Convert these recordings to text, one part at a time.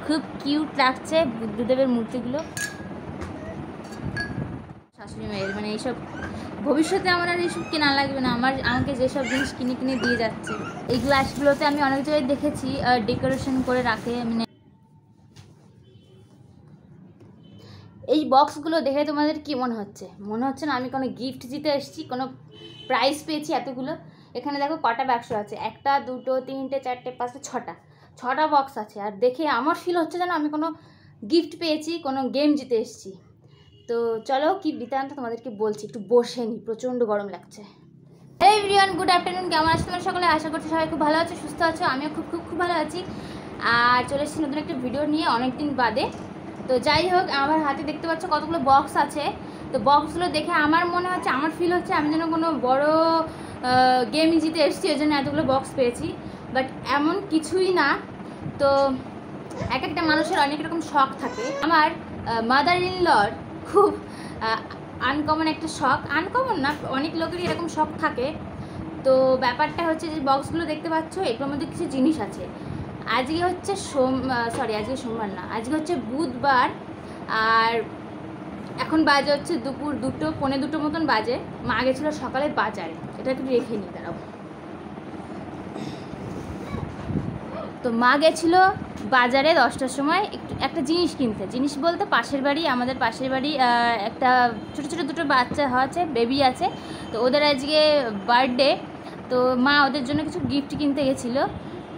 খুব কিউট লাগছে বুদ্ধদেবের মূর্তিগুলো। শাশুড়ি মায়ের মানে এইসব ভবিষ্যতে আমার আর এইসব কেনা লাগবে না, আমাকে যেসব জিনিস কিনে কিনে দিয়ে যাচ্ছে। এই গ্লাসগুলোতে আমি অনেক জায়গায় দেখেছি ডেকোরেশন করে রাখে। এই বক্সগুলো দেখে তোমাদের কি মনে হচ্ছে? মনে হচ্ছে না আমি কোনো গিফট দিতে এসেছি, কোনো প্রাইজ পেয়েছি এতগুলো? এখানে দেখো কটা বাক্স আছে, 1 2 3 4 5 6টা বক্স আছে। আর দেখে আমার ফিল হচ্ছে যেন আমি কোনো গিফট পেয়েছি, কোনো গেম জিতে এসেছি। তো চলো কি বৃত্তান্ত তোমাদেরকে বলছি, একটু বসে নিই, প্রচণ্ড গরম লাগছে। এই এভরিওয়ান, গুড আফটারনুন। কেমন আছো তোমরা সকলে? আশা করছি সবাই খুব ভালো আছো, সুস্থ আছো। আমিও খুব খুব খুব ভালো আছি। আর চলে এসেছি নতুন একটা ভিডিও নিয়ে অনেক দিন বাদে। তো যাই হোক, আমার হাতে দেখতে পাচ্ছ কতগুলো বক্স আছে। তো বক্সগুলো দেখে আমার মনে হচ্ছে, আমার ফিল হচ্ছে আমি যেন কোনো বড় গেম জিতে এসেছি, ওই জন্য এতগুলো বক্স পেয়েছি। বাট এমন কিছুই না। তো এক একটা মানুষের অনেক রকম শখ থাকে। আমার মাদার ইন লর খুব আনকমন একটা শখ, আনকমন না, অনেক লোকেরই এরকম শখ থাকে। তো ব্যাপারটা হচ্ছে যে বক্সগুলো দেখতে পাচ্ছ, এগুলোর মধ্যে কিছু জিনিস আছে। আজকে হচ্ছে আজকে সোমবার না, আজকে হচ্ছে বুধবার। আর এখন বাজে হচ্ছে দুপুর 2 পৌনে 2 মতন বাজে। মা গেছিলো সকালে বাজারে, এটা একটু রেখে নিই, দাঁড়াও। তো মা গেছিলো বাজারে 10টার সময় একটা জিনিস কিনতে। জিনিস বলতে আমাদের পাশের বাড়ি একটা ছোটো ছোটো 2টো বাচ্চা আছে, বেবি আছে। তো ওদের আজকে বার্থডে। তো মা ওদের জন্য কিছু গিফট কিনতে গেছিলো।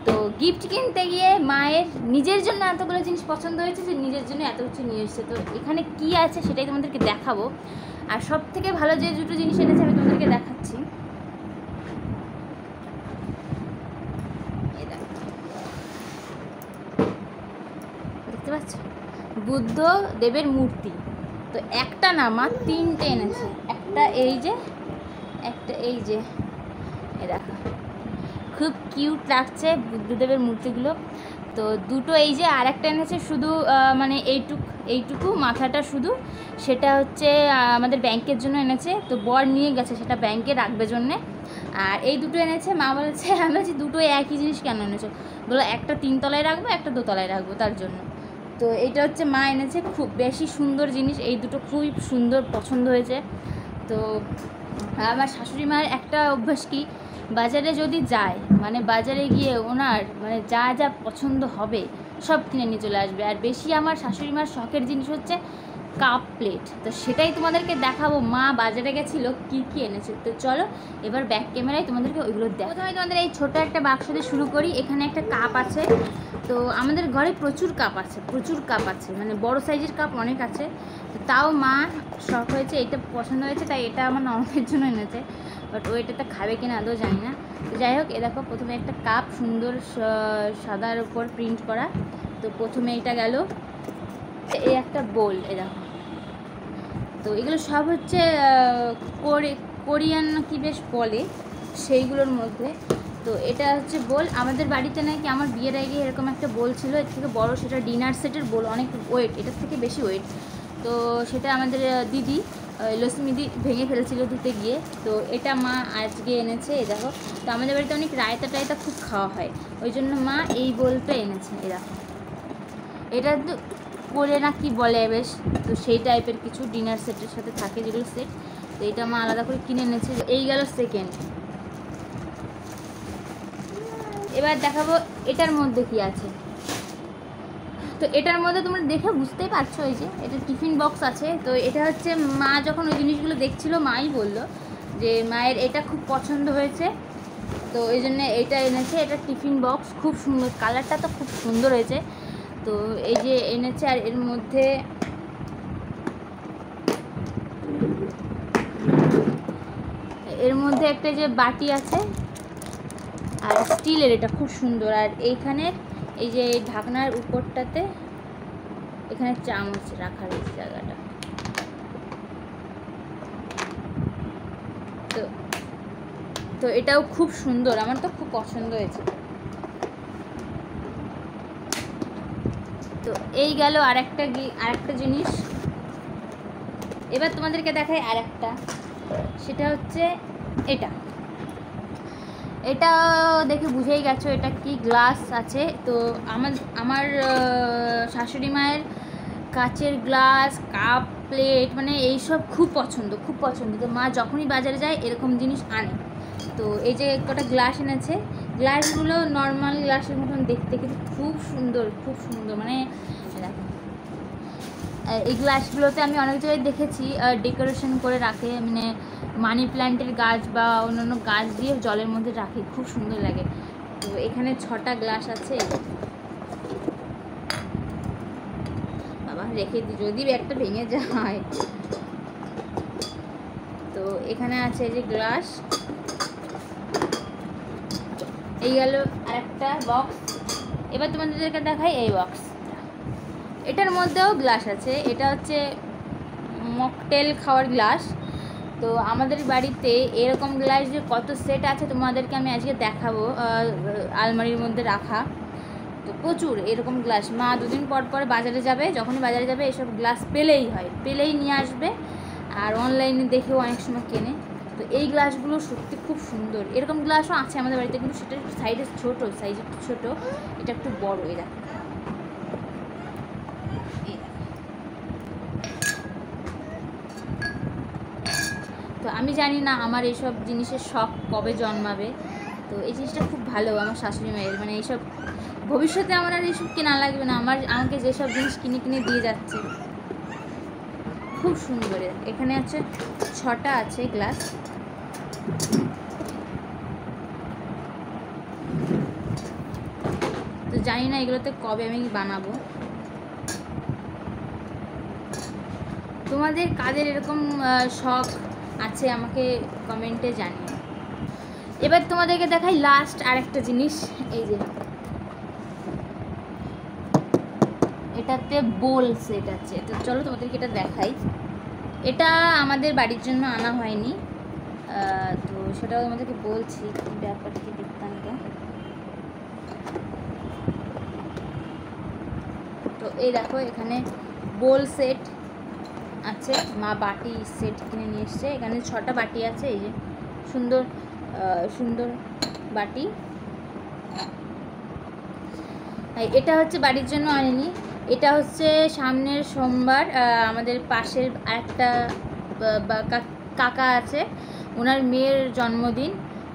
তো গিফট কিনতে গিয়ে মায়ের নিজের জন্য এতগুলো জিনিস পছন্দ হয়েছে যে নিজের জন্য এত কিছু নিয়ে এসেছে। তো এখানে কি আছে সেটাই তোমাদেরকে দেখাবো। আর সব থেকে ভালো যে 2টো জিনিস এনেছে আমি তোমাদেরকে দেখাচ্ছি। দেখতে পাচ্ছ বুদ্ধ দেবের মূর্তি। তো একটা না, মা 3টে এনেছে। একটা এই যে দেখো খুব কিউট লাগছে বুদ্ধদেবের মূর্তিগুলো। তো 2টো এই যে, আর একটা এনেছে শুধু মানে এইটুকু মাথাটা শুধু, সেটা হচ্ছে আমাদের ব্যাংকের জন্য এনেছে। তো বর নিয়ে গেছে সেটা ব্যাংকে রাখবে জন্যে। আর এই 2টো এনেছে। মা বলেছে, আমি বলছি 2টো একই জিনিস কেন এনেছো? বলো একটা 3 তলায় রাখবো, একটা 2 তলায় রাখবো, তার জন্য। তো এইটা হচ্ছে মা এনেছে, খুব বেশি সুন্দর জিনিস। এই 2টো খুবই সুন্দর পছন্দ হয়েছে। তো আমার শাশুড়ি মায়ের একটা অভ্যাস কি, বাজারে যদি যায়, মানে বাজারে গিয়ে ওনার মানে যা যা পছন্দ হবে সব কিনে নিয়ে চলে আসবে। আর বেশি আমার শাশুড়ি মার শখের জিনিস হচ্ছে কাপ প্লেট। তো সেটাই তোমাদেরকে দেখাবো মা বাজারে গেছিলো কী কী এনেছে। তো চলো এবার ব্যাক ক্যামেরায় তোমাদেরকে ওইগুলো দেখো। প্রথমে তোমাদের এই ছোটো একটা বাক্স দিয়ে শুরু করি। এখানে একটা কাপ আছে। তো আমাদের ঘরে প্রচুর কাপ আছে, মানে বড় সাইজের কাপ অনেক আছে। তাও মা শখ হয়েছে, এটা পছন্দ হয়েছে, তাই এটা আমার ননদের জন্য এনেছে। বাট ও এটাতে খাবে কিনা আদৌ জানি না। তো যাই হোক, এ দেখো প্রথমে একটা কাপ সুন্দর সাদার উপর প্রিন্ট করা। তো প্রথমে এটা গেল। এই একটা বোল, এ দেখো। তো এগুলো সব হচ্ছে কোরিয়ান কি বেশ বলে সেইগুলোর মধ্যে। তো এটা হচ্ছে বোল। আমাদের বাড়িতে নাকি আমার বিয়ের আগে এরকম একটা বোল ছিল, এর থেকে বড়, সেটা ডিনার সেটের বোল, অনেক ওয়েট, এটার থেকে বেশি ওয়েট। তো সেটা আমাদের দিদি লক্ষ্মীদি ভেঙে ফেলেছিল ধুতে গিয়ে। তো এটা মা আজকে এনেছে, এই দেখো। তো আমাদের বাড়িতে অনেক রায়তা খুব খাওয়া হয়, ওই জন্য মা এই বোলটা এনেছে। এই দেখো, এটা তো করে না কি বলে বেশ, তো সেই টাইপের কিছু ডিনার সেটের সাথে থাকে যেগুলো সেট। তো এটা মা আলাদা করে কিনে এনেছে। এই গেল সেকেন্ড। এবার দেখাবো এটার মধ্যে কি আছে। তো এটার মধ্যে তোমরা দেখে বুঝতেই পারছো, এই যে এটা টিফিন বক্স আছে। তো এটা হচ্ছে মা যখন ওই জিনিসগুলো দেখছিল, মাই বললো যে মায়ের এটা খুব পছন্দ হয়েছে, তো এই জন্য এটা এনেছে। এটা টিফিন বক্স, খুব সুন্দর, কালারটা তো খুব সুন্দর হয়েছে। তো এই যে এনেছে। আর এর মধ্যে একটা যে বাটি আছে, আর স্টিলের, এটা খুব সুন্দর। আর এইখানের এই যে ঢাকনার উপরটাতে এখানে চামচ রাখার এই জায়গাটা। তো এটাও খুব সুন্দর, আমার তো খুব পছন্দ হয়েছে। তো এই গেল আরেকটা জিনিস। এবার তোমাদেরকে দেখাই আরেকটা, সেটা হচ্ছে এটা। এটা দেখে বুঝেই গেছো এটা কি গ্লাস আছে। তো আমার শাশুড়ি মায়ের কাচের গ্লাস, কাপ, প্লেট মানে এইসব খুব পছন্দ, খুব পছন্দ। তো মা যখনই বাজারে যায় এরকম জিনিস আনে। তো এই যে কটা গ্লাস এনেছে, গ্লাসগুলো নর্মাল গ্লাসের মতন দেখতে, কিন্তু খুব সুন্দর, খুব সুন্দর। মানে দেখো এই গ্লাসগুলোতে আমি অনেক জায়গায় দেখেছি ডেকোরেশন করে রাখে, মানে মানি প্ল্যান্টের গাছ বা অন্যান্য গাছ দিয়ে জলের মধ্যে রাখে, খুব সুন্দর লাগে। তো এখানে 6টা গ্লাস আছে, বাবা রেখে দিই যদি একটা ভেঙে যায়। তো এখানে আছে এই যে গ্লাস, এই গেল আরেকটা বক্স। এবার তোমাদেরকে দেখাই এই বক্স, এটার মধ্যেও গ্লাস আছে। এটা হচ্ছে মকটেল খাওয়ার গ্লাস। তো আমাদের বাড়িতে এরকম গ্লাস যে কত সেট আছে তোমাদেরকে আমি আজকে দেখাবো, আলমারির মধ্যে রাখা। তো প্রচুর এরকম গ্লাস। মা 2 দিন পর পর বাজারে যাবে, যখনই বাজারে যাবে এসব গ্লাস পেলেই হয়, পেলেই নিয়ে আসবে। আর অনলাইনে দেখেও অনেক সময় কেনে। তো এই গ্লাসগুলো সত্যি খুব সুন্দর। এরকম গ্লাসও আছে আমাদের বাড়িতে, কিন্তু সেটা সাইজে ছোটো, সাইজ একটু ছোটো, এটা একটু বড়ো। এরা তো আমি জানি না আমার এইসব জিনিসের শখ কবে জন্মাবে। তো এই জিনিসটা খুব ভালো আমার শাশুড়ি মায়ের, মানে এইসব ভবিষ্যতে আমার আর এইসব কেনা লাগবে না। আমাকে যেসব জিনিস কিনে কিনে দিয়ে যাচ্ছে, খুব সুন্দর। এখানে আছে 6টা আছে গ্লাস। তো জানি না এগুলোতে কবে আমি বানাবো। তোমাদের কাদের এরকম শখ আছে আমাকে কমেন্টে জানিও। এবার তোমাদেরকে দেখাই লাস্ট আরেকটা জিনিস। এই যে এটাতে বোল সেট আছে। তো চলো তোমাদেরকে এটা দেখাই। এটা আমাদের বাড়ির জন্য আনা হয়নি, তো সেটাও তোমাদেরকে বলছি ব্যাপারটা কি দেখতাম। তো এই দেখো এখানে বোল সেট আছে, মা বাটি সেট কিনে নিয়ে এসছে। এখানে 6টা বাটি আছে, এই যে সুন্দর সুন্দর বাটি। এটা হচ্ছে বাড়ির জন্য আনেনি, এটা হচ্ছে সামনের সোমবার আমাদের পাশের আরেকটা কাকা আছে, ওনার মেয়ের জন্মদিন।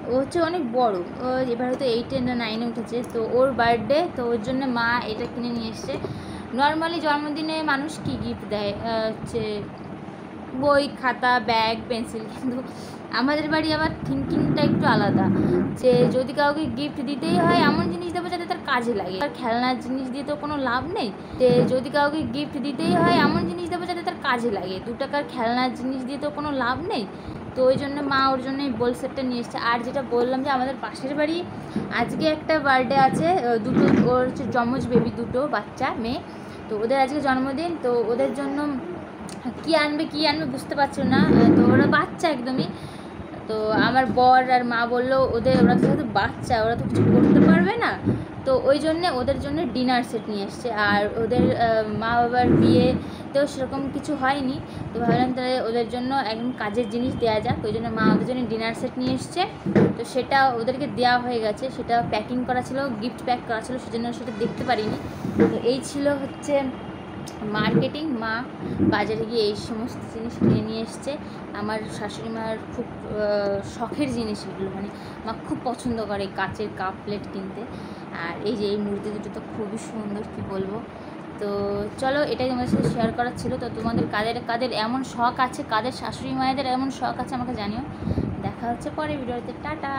ও হচ্ছে অনেক বড়, ও এবার হয়তো 8 না 9 উঠেছে। তো ওর বার্থডে, তো ওর জন্য মা এটা কিনে নিয়ে এসছে। নর্মালি জন্মদিনে মানুষ কি গিফট দেয়, হচ্ছে বই, খাতা, ব্যাগ, পেন্সিল। কিন্তু আমাদের বাড়ি আবার থিঙ্কিংটা একটু আলাদা, যে যদি কাউকে গিফট দিতেই হয় এমন জিনিস দেবো যাতে তার কাজে লাগে। আর খেলনার জিনিস দিয়ে তো কোনো লাভ নেই, যে যদি কাউকে গিফট দিতেই হয় এমন জিনিস দেবো যাতে তার কাজে লাগে। 2 টাকার খেলনার জিনিস দিয়ে তো কোনো লাভ নেই। তো ওই জন্য মা ওর জন্য এই বোল সেটটা নিয়ে এসছে। আর যেটা বললাম যে আমাদের পাশের বাড়ি আজকে একটা বার্থডে আছে, দুটো ওর হচ্ছে যমজ বেবি, 2টো বাচ্চা মেয়ে। তো ওদের আজকে জন্মদিন। তো ওদের জন্য কি আনবে বুঝতে পারছো না। তো ওরা বাচ্চা একদমই। তো আমার বর আর মা বললো ওরা তো যেহেতু বাচ্চা, ওরা তো কিছু করতে পারবে না। তো ওই জন্যে ওদের জন্য ডিনার সেট নিয়ে এসছে। আর ওদের মা বাবার বিয়েতেও সেরকম কিছু হয়নি, তো ভাবলাম তাহলে ওদের জন্য একদম কাজের জিনিস দেওয়া যাক। ওই জন্য মা ওদের জন্য ডিনার সেট নিয়ে এসছে। তো সেটা ওদেরকে দেওয়া হয়ে গেছে, সেটা প্যাকিং করা ছিল, গিফট প্যাক করা ছিল, সেজন্য সেটা দেখতে পারিনি। তো এই ছিল হচ্ছে মার্কেটিং। মা বাজারে গিয়ে এই সমস্ত জিনিস কিনে নিয়ে এসছে। আমার শাশুড়ি মার খুব শখের জিনিস এগুলো, মানে মা খুব পছন্দ করে কাচের কাপ প্লেট কিনতে। আর এই যে এই মূর্তি দুটো তো খুবই সুন্দর, কি বলবো। তো চলো এটাই তোমাদের সাথে শেয়ার করার ছিল। তো তোমাদের কাদের এমন শখ আছে, কাদের শাশুড়ি মায়েদের এমন শখ আছে আমাকে জানিও। দেখা হচ্ছে পরে ভিডিওতে, টাটা।